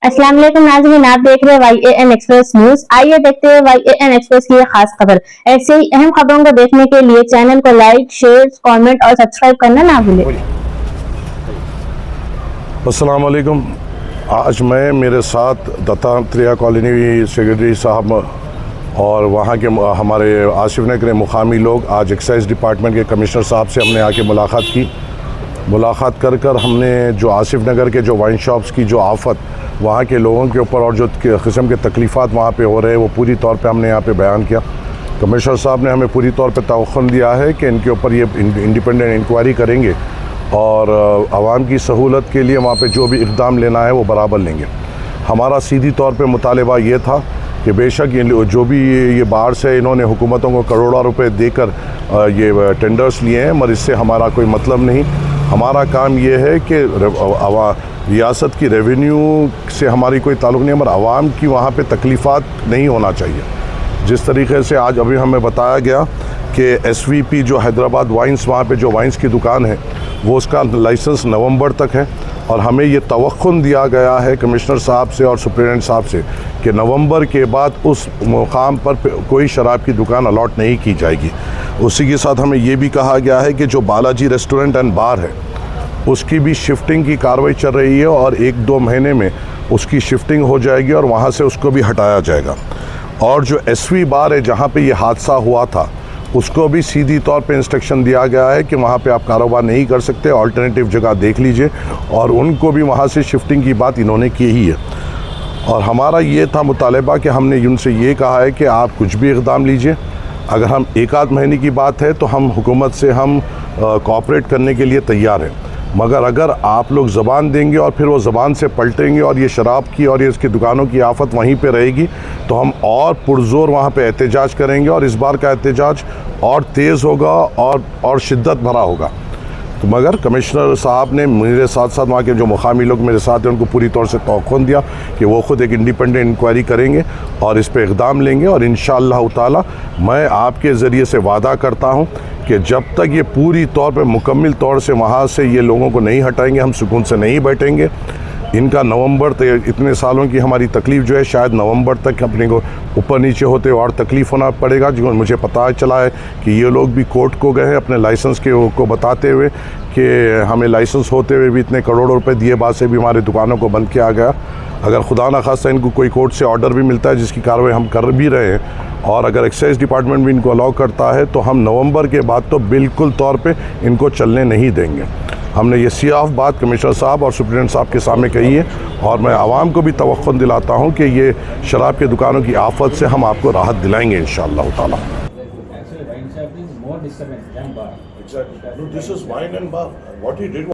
अस्सलाम वालेकुम नाज़रीन, आप देख रहे हैं YAN एक्सप्रेस न्यूज। आइए देखते हैं YAN एक्सप्रेस की ये खास खबर। ऐसे ही अहम खबरों को देखने के लिए चैनल को लाइक, शेयर, कमेंट और सब्सक्राइब करना ना भूलें। अस्सलाम वालेकुम। आज मैं मेरे साथ दत्तात्रेय कॉलोनी सेक्रेटरी साहब और वहाँ के हमारे आसिफ नगर मुकामी लोग आज एक्साइज डिपार्टमेंट के कमिश्नर साहब से हमने आके मुलाकात कर हमने जो आसिफ नगर के जो वाइन शॉप्स की जो आफत वहाँ के लोगों के ऊपर और जो किस्म के तकलीफ़ात वहाँ पे हो रहे हैं वो पूरी तौर पे हमने यहाँ पे बयान किया। कमिश्नर साहब ने हमें पूरी तौर पे तवक्कुन दिया है कि इनके ऊपर ये इंडिपेंडेंट इंक्वायरी करेंगे और आवाम की सहूलत के लिए वहाँ पे जो भी इक़दाम लेना है वो बराबर लेंगे। हमारा सीधी तौर पे मुतालबा ये था कि बेशक जो भी ये बाहर से इन्होंने हुकूमतों को करोड़ों रुपए देकर ये टेंडर्स लिए हैं, मगर इससे हमारा कोई मतलब नहीं। हमारा काम ये है कि रियासत की रेवेन्यू से हमारी कोई ताल्लुक़ नहीं है, मगर आवाम की वहाँ पे तकलीफ़ात नहीं होना चाहिए। जिस तरीके से आज अभी हमें बताया गया कि SVP जो हैदराबाद वाइन्स वहाँ पे जो वाइन्स की दुकान है वो उसका लाइसेंस नवंबर तक है और हमें ये तवक्कुन दिया गया है कमिश्नर साहब से और सुप्रीडेंट साहब से कि नवंबर के बाद उस मुकाम पर कोई शराब की दुकान अलॉट नहीं की जाएगी। उसी के साथ हमें ये भी कहा गया है कि जो बालाजी रेस्टोरेंट एंड बार है उसकी भी शिफ्टिंग की कार्रवाई चल रही है और 1-2 महीने में उसकी शिफ्टिंग हो जाएगी और वहाँ से उसको भी हटाया जाएगा। और जो SV बार है जहाँ पे ये हादसा हुआ था उसको भी सीधी तौर पे इंस्ट्रक्शन दिया गया है कि वहाँ पे आप कारोबार नहीं कर सकते, अल्टरनेटिव जगह देख लीजिए, और उनको भी वहाँ से शिफ्टिंग की बात इन्होंने की ही है। और हमारा ये था मुतालबा कि हमने उनसे ये कहा है कि आप कुछ भी इक़दाम लीजिए। अगर हम 1-8 महीने की बात है तो हम हुकूमत से हम कोऑपरेट करने के लिए तैयार हैं, मगर अगर आप लोग ज़बान देंगे और फिर वो ज़बान से पलटेंगे और ये शराब की और ये इसकी दुकानों की आफत वहीं पे रहेगी तो हम और पुरज़ोर वहाँ पे एहतजाज करेंगे और इस बार का एहतजाज और तेज़ होगा और शिद्दत भरा होगा। तो मगर कमिश्नर साहब ने मेरे साथ साथ वहाँ के जो मुकामी लोग मेरे साथ हैं उनको पूरी तौर से तवक्कुन दिया कि वो ख़ुद एक इंडिपेंडेंट इंक्वायरी करेंगे और इस पर इक़दाम लेंगे। और इंशाअल्लाह ताला मैं आपके ज़रिए से वादा करता हूँ कि जब तक ये पूरी तौर पे मुकम्मल तौर से वहाँ से ये लोगों को नहीं हटाएंगे हम सुकून से नहीं बैठेंगे। इनका नवंबर तक इतने सालों की हमारी तकलीफ़ जो है शायद नवंबर तक अपने को ऊपर नीचे होते और तकलीफ़ होना पड़ेगा। जो मुझे पता चला है कि ये लोग भी कोर्ट को गए हैं अपने लाइसेंस को बताते हुए कि हमें लाइसेंस होते हुए भी इतने करोड़ों रुपए दिए बाद से भी हमारी दुकानों को बंद किया गया। अगर खुदा न खास्ता इनको कोई कोर्ट से ऑर्डर भी मिलता है जिसकी कार्रवाई हम कर भी रहे हैं और अगर एक्साइज डिपार्टमेंट भी इनको अलाउ करता है तो हम नवंबर के बाद तो बिल्कुल तौर पे इनको चलने नहीं देंगे। हमने ये सियाफ बात कमिश्नर साहब और सुप्रीडेंट साहब के सामने कही है और मैं आवाम को भी तवक्कुन दिलाता हूँ कि ये शराब की दुकानों की आफत से हम आपको राहत दिलाएंगे इंशाअल्लाह ताला। Actually, wine shop is more disturbance than bar. Exactly. No, this is wine and bar. What he did